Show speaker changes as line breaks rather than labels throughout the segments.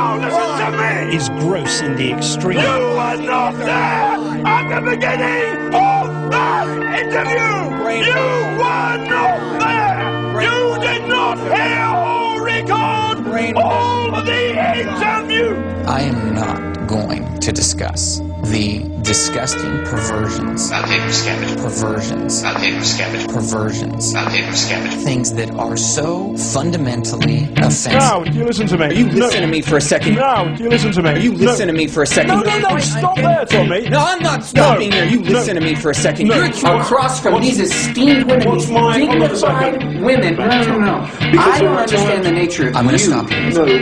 Now listen to me!
Is gross in the extreme.
You were not there at the beginning of that interview! You were not there! You did not hear or record all of the interview!
I am not going to discuss the disgusting perversions, perversions, things that are so fundamentally offensive.
Now, do you listen to me?
You listen to me for a second.
Now, do you listen to me?
You listen to me for a second.
No, stop there, Tommy.
No, I'm not stopping here. You listen to me for a second. You're across from these esteemed women, these dignified women. No. I don't understand the nature of I'm going to stop you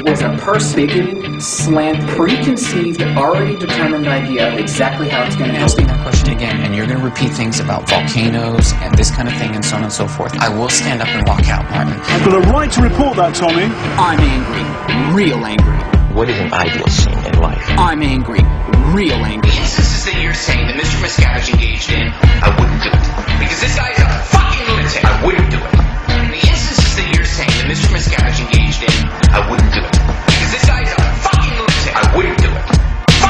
as a person. Bigoted, slant, preconceived, already determined idea of exactly how it's going to ask me that question again, and you're going to repeat things about volcanoes and this kind of thing and so on and so forth. I will stand up and walk out, Martin.
I've got a right to report that, Tommy.
I'm angry. Real angry.
What is an ideal scene in life?
I'm angry. Real angry.
The instances that you're saying that Mr. Miscavige engaged in, I wouldn't do it. Because this guy is a fucking lunatic. I wouldn't do it. And the instances that you're saying that Mr. Miscavige engaged in, I wouldn't do it. Because this guy is a fucking lunatic. I wouldn't do it.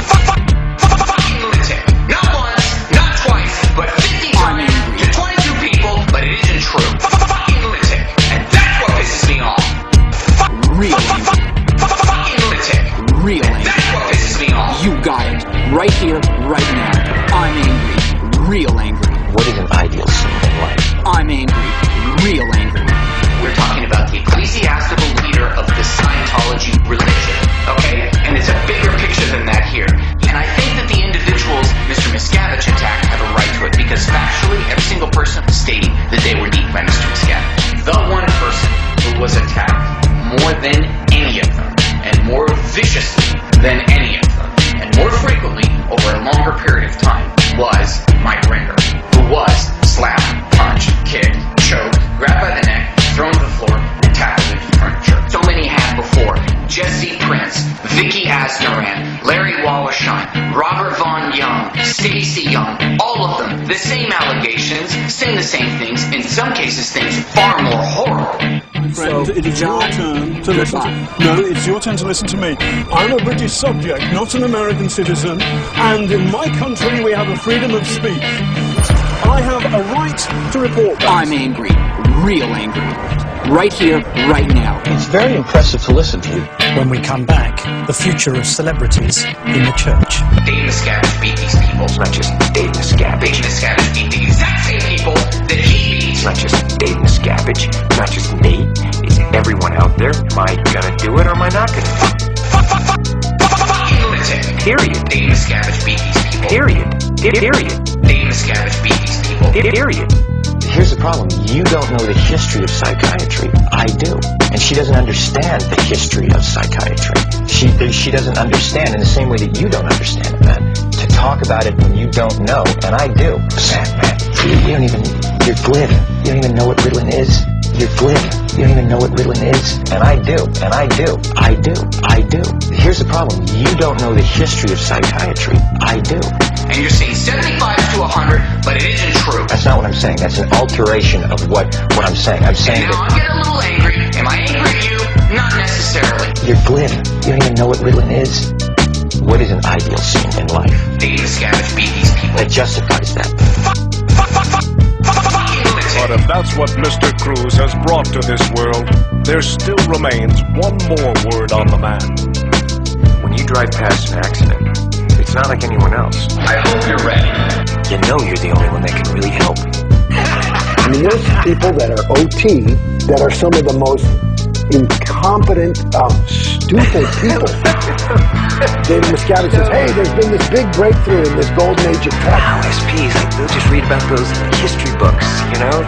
Fucking lunatic. Not once, not twice, but 50 times to 22 people, but it isn't true. Fucking lunatic. And that's what pisses me off.
Real angry.
Fucking lunatic.
Real angry.
That's what pisses me off.
You got it. Right here, right now. I'm angry. Real angry.
What is an ideal scene in life?
I'm angry. Real angry.
We're talking about the ecclesiastical leader of the Scientology religion, okay? And it's a bigger picture than that here. And I think that the individuals Mr. Miscavige attacked have a right to it, because factually, every single person stating that they were deep by Mr. Miscavige. The one person who was attacked more than any of them, and more viciously than any of them, and more frequently over a longer period of time, was Mike Ringer, who was slapped, punched, kicked, choked, grabbed by the neck, thrown to the floor, and tackled into furniture. So many had before. Jesse Prince, Vicky Asnaran, Larry Wallerstein, Robert Von Young, Stacey Young, all of them, the same allegations, saying the same things, in some cases things far more horrible.
Friend, it is your turn to listen to me. No, it's your turn to listen to me. I'm a British subject, not an American citizen, and in my country we have a freedom of speech. I have a right to report that.
I'm angry. Real angry. Right here, right now.
It's very impressive to listen to you.
When we come back, the future of celebrities in the church.
Dave Miscavige beat these people.
It's not just Dave Miscavige.
Dave Miscavige beat the exact same people that he beat.
It's not just Dave Miscavige. It's not just me. It's everyone out there. Am I gonna do it or am I not gonna do it?
Fucking lunatic.
Period.
Dave Miscavige beat these people.
Period. Period.
Dave Miscavige beat these people.
Period. Here's the problem. You don't know the history of psychiatry. I do. And she doesn't understand the history of psychiatry. She doesn't understand in the same way that you don't understand it, man. To talk about it when you don't know, and I do. Man, you don't even, you're glib. You don't even know what Ritalin is. You're glib. You don't even know what Ritalin is. And I do. And I do. I do. I do. Here's the problem. You don't know the history of psychiatry. I do.
And you're saying 75 to 100, but it isn't true.
That's not what I'm saying. That's an alteration of what I'm saying. I'm saying
and now
that...
I'm getting a little angry. Am I angry at you? Not necessarily.
You're glib. You don't even know what Ritalin is. What is an ideal scene in life?
Dave Miscavige beat these people.
That justifies that.
But if that's what Mr. Cruz has brought to this world, there still remains one more word on the man.
When you drive past an accident, it's not like anyone else.
I hope you're ready.
You know you're the only one that can really help.
I mean, there's people that are OT that are some of the most incompetent, stupid people. David Miscavige says, hey, there's been this big breakthrough in this golden age of tech.
Wow, SPs, like, they'll just read about those history books, you know?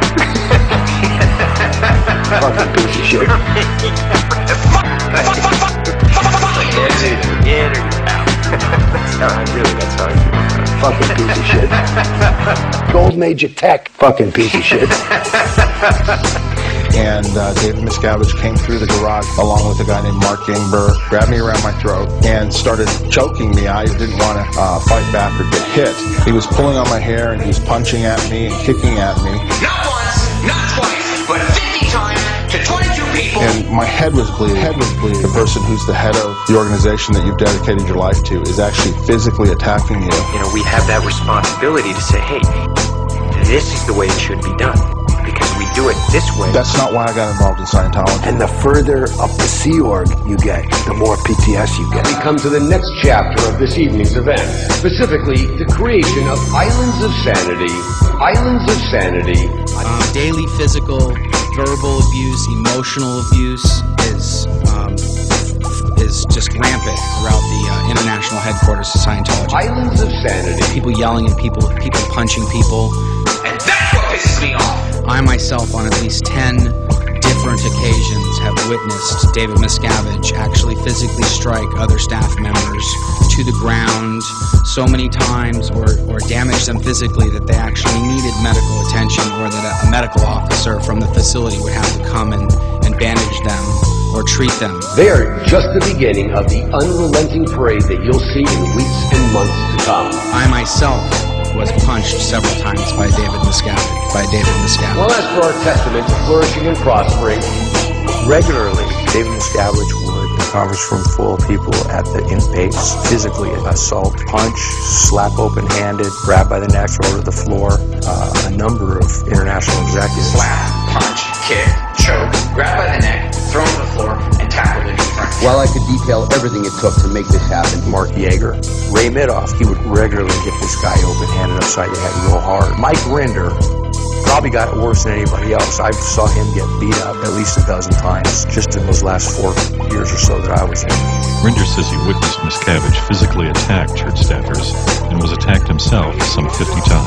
Fucking piece of shit.
Get her out. That's how I feel.
Fucking piece of shit. Golden age of tech. Fucking piece of shit.
And David Miscavige came through the garage along with a guy named Mark Ingber, grabbed me around my throat and started choking me. I didn't want to fight back or get hit. He was pulling on my hair and he was punching at me and kicking at me.
Not once, not twice, but 50 times to to 22 people.
And my head was bleeding. The person who's the head of the organization that you've dedicated your life to is actually physically attacking you.
You know, we have that responsibility to say, hey, this is the way it should be done. Because we do it this way.
That's not why I got involved in Scientology.
And the further up the Sea Org you get, the more PTS you get.
We come to the next chapter of this evening's event, specifically the creation of Islands of Sanity. Islands of Sanity.
Daily physical, verbal abuse, emotional abuse is just rampant throughout the international headquarters of Scientology.
Islands of Sanity.
People yelling at people, people punching people.
And that's what pisses me off.
I myself, on at least 10 different occasions, have witnessed David Miscavige actually physically strike other staff members to the ground so many times or damage them physically that they actually needed medical attention, or that a medical officer from the facility would have to come and bandage them or treat them.
They are just the beginning of the unrelenting parade that you'll see in weeks and months to come.
I myself was punched several times by David Miscavige.
Well, as for our testament to flourishing and prospering,
Regularly, David Miscavige would, a conference room full of people at the in base, physically assault, punch, slap open-handed, grab by the neck, throw to the floor, a number of international executives.
Slap, punch, kick, choke, grab by the neck, throw him to the floor, and tackle him in front.
While I could detail everything it took to make this happen,
Mark Yeager, Ray Midoff, he would regularly hit this guy open-handed upside the head real hard. Mike Rinder probably got it worse than anybody else. I saw him get beat up at least a dozen times just in those last 4 years or so that I was in.
Rinder says he witnessed Miscavige physically attack church staffers and was attacked himself some 50 times.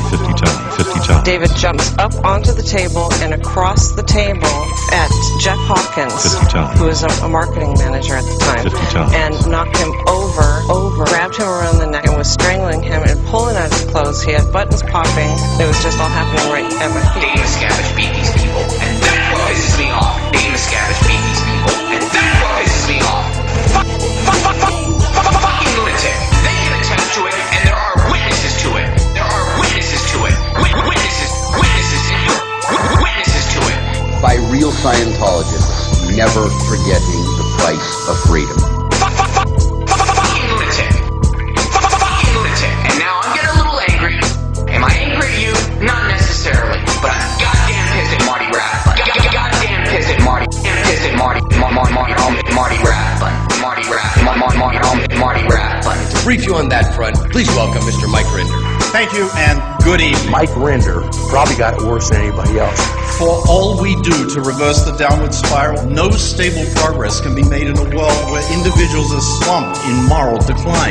David jumps up onto the table and across the table at Jeff Hawkins,
50 times.
who was a marketing manager at the time,
50 times.
and knocked him over, grabbed him around the neck and was strangling him and pulling out his clothes. He had buttons popping. It was just all happening right at my feet.
David Miscavige beat these people, and that's what pisses me off. David Miscavige beat these people, and that's what pisses me off. Fucking lunatic. They can attest to it, and there are witnesses to it. Witnesses to it.
by real Scientologists, never forgetting the price of freedom.
And now I'm getting a little angry. Am I angry at you? Not necessarily, but I'm goddamn pissed at Marty Rathbun. Goddamn pissed at Marty. Pissed at Marty Rathbun.
To brief you on that front, please welcome Mr. Mike Rinder.
Thank you and good evening.
Mike Rinder probably got it worse than anybody else.
For all we do to reverse the downward spiral, no stable progress can be made in a world where individuals are slumped in moral decline.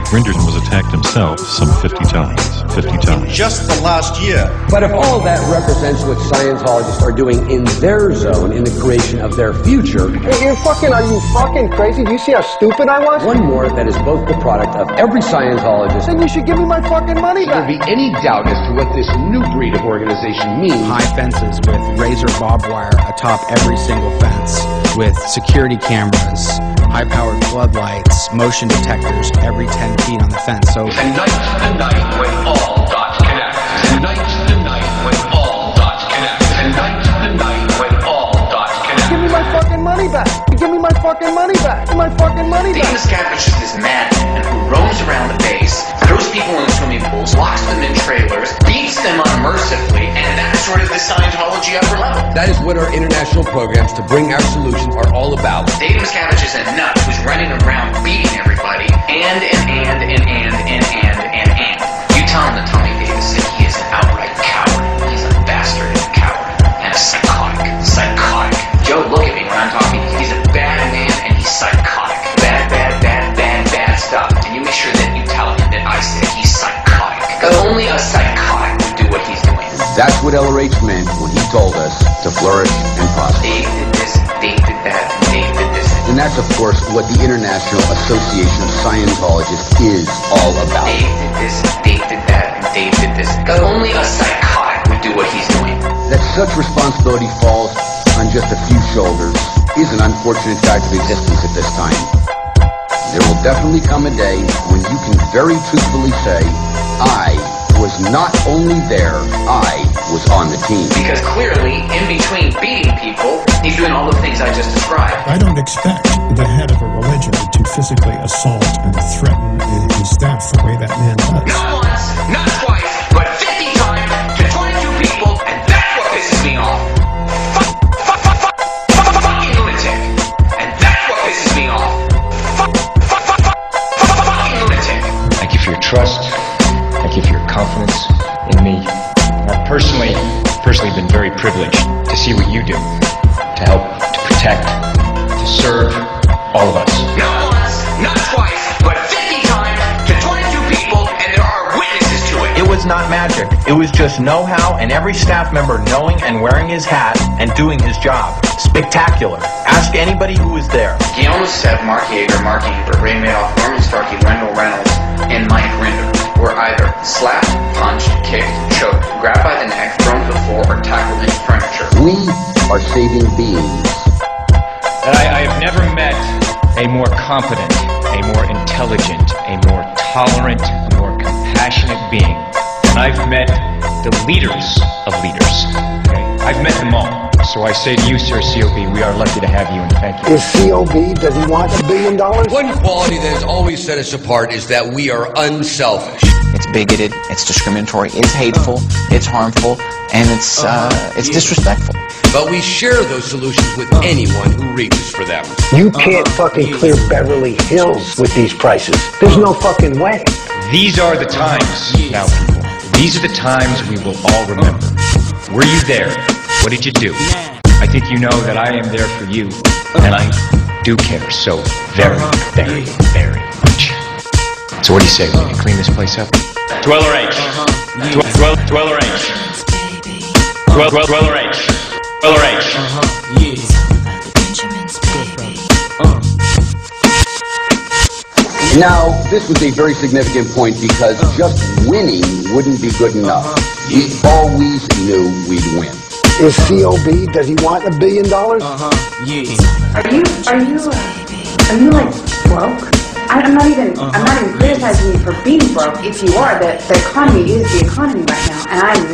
Rinder was attacked himself some 50 times.
In just the last year.
But if all that represents what Scientologists are doing in their zone, in the creation of their future...
Hey, are you fucking crazy? Do you see how stupid I was?
One more that is both the product of every Scientologist...
Then you should give me my fucking money back.
Should there be any doubt as to what this new breed of organization means...
High fences with razor barbed wire atop every single fence, with security cameras, high-powered floodlights, motion detectors every 10 feet on the fence. So
Tonight's the night when all dots connect. Tonight's the night when all dots connect. Tonight's the night when all dots connect.
Give me my fucking money back. Give me my fucking money back. My fucking money back.
David Miscavige is this madman who roams around the base, throws people in swimming pools, locks them in trailers, beats them unmercifully, and that's sort of the Scientology upper level.
That is what our international programs to bring our solutions are all about.
David Miscavige is a nut who's running around beating everybody, and. You tell him that Tommy Davis that he is an outright coward. He's a bastard and a coward. And a psychotic. Joe, look at me when I'm talking. He's a bad man and he's psychotic. Bad stuff. And you make sure that you tell him that I said he's psychotic. Because only a psychotic would do what he's doing.
That's what LRH meant when he told us to flourish and prosper.
Dave did this, Dave did that, Dave did this.
And that's, of course, what the International Association of Scientologists is all about.
Dave did this, Dave did that, and Dave did this. Because only a psychotic would do what he's doing.
That such responsibility falls on just a few shoulders is an unfortunate fact of existence at this time. There will definitely come a day when you can very truthfully say, I was not only there, I was on the team.
Because clearly, in between beating people, he's doing all the things I just described.
I don't expect the head of a religion to physically assault and threaten his staff the way that man does.
Not once, not twice, but 50 times to 22 people, and that's what pisses me off. Fucking lunatic. And that's what pisses me off. Fucking lunatic.
Thank you for your trust. Thank you for your confidence in me. I've personally been very privileged to see what you do, to help, to protect, to serve all of us.
Not once, not twice, but 50 times to 22 people, and there are witnesses to it.
It was not magic. It was just know-how and every staff member knowing and wearing his hat and doing his job. Spectacular. Ask anybody who was there.
He almost said Mark Yeager, Mark Ebert, Ray Madoff, Norman Starkey, Wendell Reynolds, and Mike Rinder were either slapped, punched, kicked, choked, grabbed by the neck, thrown to the floor, or tackled into furniture.
We are saving beings.
And I have never met a more competent, a more intelligent, a more tolerant, a more compassionate being than I've met the leaders of leaders. Okay? I've met them all. So I say to you, Sir COB, we are lucky to have you, and thank you.
Is COB, does he want $1 billion?
One quality that has always set us apart is that we are unselfish.
It's bigoted, it's discriminatory, it's hateful, it's harmful, and it's disrespectful.
But we share those solutions with anyone who reaches for them.
You can't fucking clear Beverly Hills with these prices. There's no fucking way.
These are the times now, people. These are the times we will all remember. Were you there? What did you do? I think you know that I am there for you, and I do care so very, very, very much. So what do you say? We can clean this place up? Dweller H. Dweller H. Dweller H. Dweller H.
Now, this was a very significant point because just winning wouldn't be good enough. We always knew we'd win.
Is COB, does he want $1 billion?
Yeah. Are you like broke? I'm not even criticizing you for being broke. If you are, the economy is the economy right now, and I'm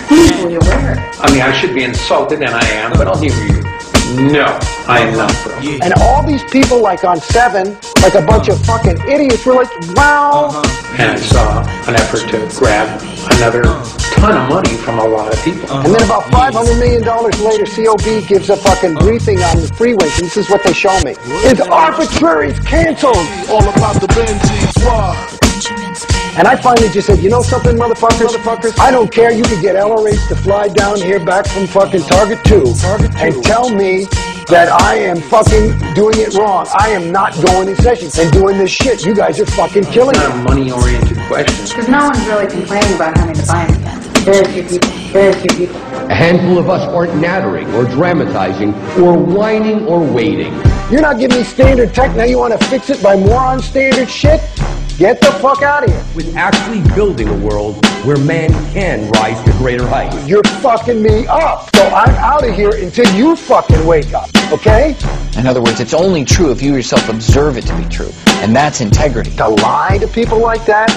painfully aware.
I mean, I should be insulted, and I am, but I'll humor you. No, I am not broke.
And all these people, like on 7, like a bunch of fucking idiots, were like, wow.
And I saw an effort to grab another ton of money from a lot of people.
And then about $500 million later, COB gives a fucking briefing on the freeways, and this is what they show me. It's arbitrary, it's canceled.
All about the Benji squad.
And I finally just said, you know something, motherfuckers? I don't care. You can get LRH to fly down here back from fucking Target 2 and tell me that I am fucking doing it wrong. I am not going in session and doing this shit. You guys are fucking killing me.
It's not a money-oriented question.
Because no one's really complaining about having to buy them again. Very few people.
A handful of us aren't nattering or dramatizing or whining or waiting.
You're not giving me standard tech. Now you want to fix it by more unstandard shit? Get the fuck out of here.
With actually building a world where man can rise to greater heights.
You're fucking me up. So I'm out of here until you fucking wake up, okay?
In other words, it's only true if you yourself observe it to be true. And that's integrity.
To lie to people like that,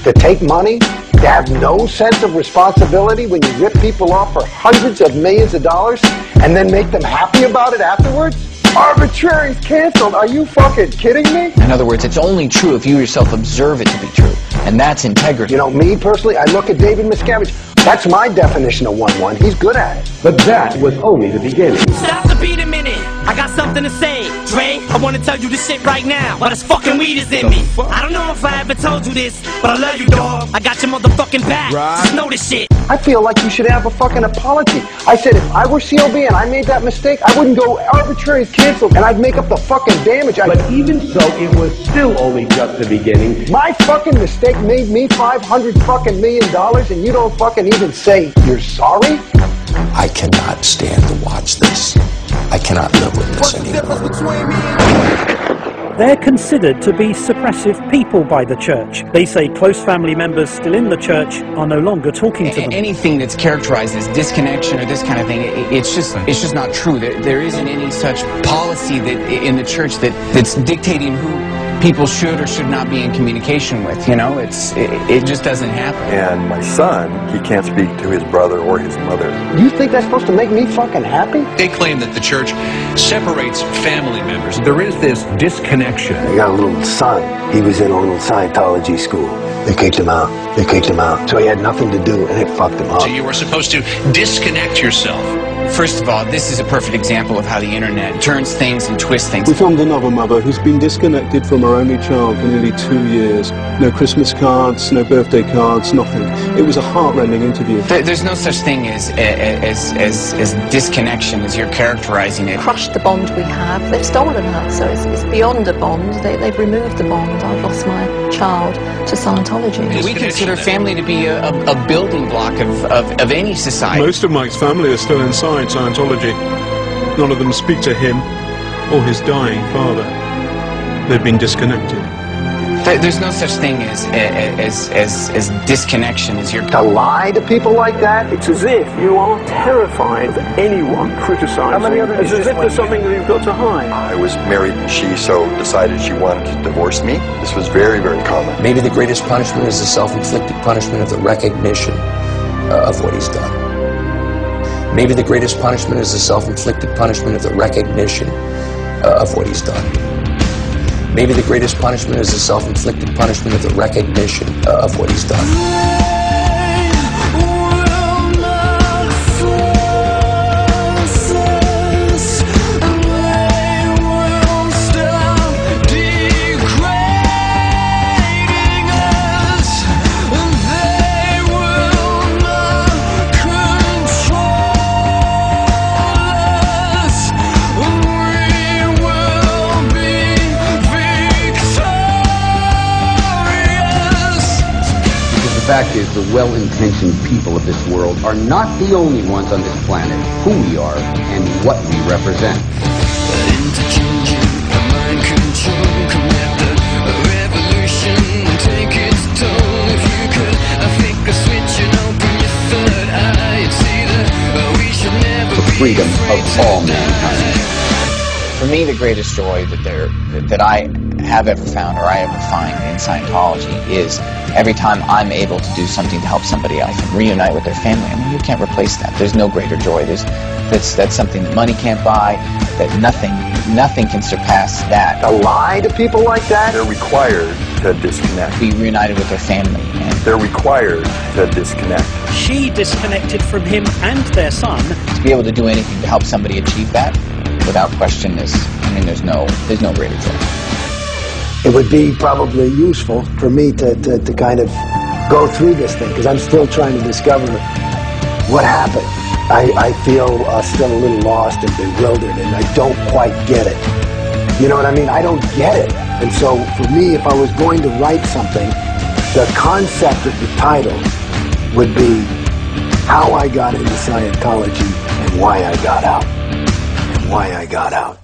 to take money, to have no sense of responsibility when you rip people off for hundreds of millions of dollars and then make them happy about it afterwards? Arbitrary is canceled. Are you fucking kidding me?
In other words, it's only true if you yourself observe it to be true. And that's integrity.
You know, me personally, I look at David Miscavige. That's my definition of 1-1. He's good at it.
But that was only the beginning.
Stop the beat a minute. I got something to say. Dre, I want to tell you this shit right now. While this fucking weed is in me. I don't know if I ever told you this, but I love you, dog. I got your motherfucking back. Just know this shit.
I feel like you should have a fucking apology. I said if I were COB and I made that mistake, I wouldn't go arbitrary is canceled and I'd make up the fucking damage.
But even so, it was still only just the beginning.
My fucking mistake made me $500 fucking million and you don't fucking even say you're sorry?
I cannot stand to watch this. I cannot live with this anymore.
They're considered to be suppressive people by the church. They say close family members still in the church are no longer talking to them.
Anything that's characterized as disconnection or this kind of thing, it's just not true. There isn't any such policy that in the church that's dictating who people should or should not be in communication with. You know, it just doesn't happen.
And my son, he can't speak to his brother or his mother.
You think that's supposed to make me fucking happy?
They claim that the church separates family members.
There is this disconnection.
I got a little son. He was in a little Scientology school. They kicked him out. They kicked him out. So he had nothing to do, and it fucked him up.
So you were supposed to disconnect yourself.
First of all, this is a perfect example of how the internet turns things and twists things.
We found another mother who's been disconnected from her only child for nearly 2 years. No Christmas cards, no birthday cards, nothing. It was a heart-rending interview.
There's no such thing as disconnection as you're characterizing it.
Crushed the bond we have. They've stolen her, so it's beyond a bond. They've removed the bond. I've lost my child to Scientology.
We consider family to be a building block of any society.
Most of Mike's family are still inside Scientology. None of them speak to him or his dying father. They've been disconnected.
There's no such thing as disconnection as you're...
To lie to people like that?
It's as if you are terrified of anyone criticizing. It's as if there's something that you've got to hide.
I was married and she so decided she wanted to divorce me. This was very, very common.
Maybe the greatest punishment is the self-inflicted punishment of the recognition of what he's done. Maybe the greatest punishment is the self-inflicted punishment of the recognition of what he's done. Maybe the greatest punishment is the self-inflicted punishment of the recognition of what he's done.
The fact is, the well-intentioned people of this world are not the only ones on this planet who we are and what we represent. The freedom of all mankind.
For me, the greatest joy that I have ever found or I ever find in Scientology is every time I'm able to do something to help somebody else and reunite with their family. I mean, you can't replace that. There's no greater joy. That's something that money can't buy, that nothing can surpass that.
To lie to people like that?
They're required to disconnect.
Be reunited with their family. And
they're required to disconnect.
She disconnected from him and their son.
To be able to do anything to help somebody achieve that, without question, there's no greater joy.
It would be probably useful for me to kind of go through this thing, because I'm still trying to discover what happened. I feel still a little lost and bewildered, and I don't quite get it. You know what I mean? I don't get it. And so for me, if I was going to write something, the concept of the title would be how I got into Scientology and why I got out. And why I got out.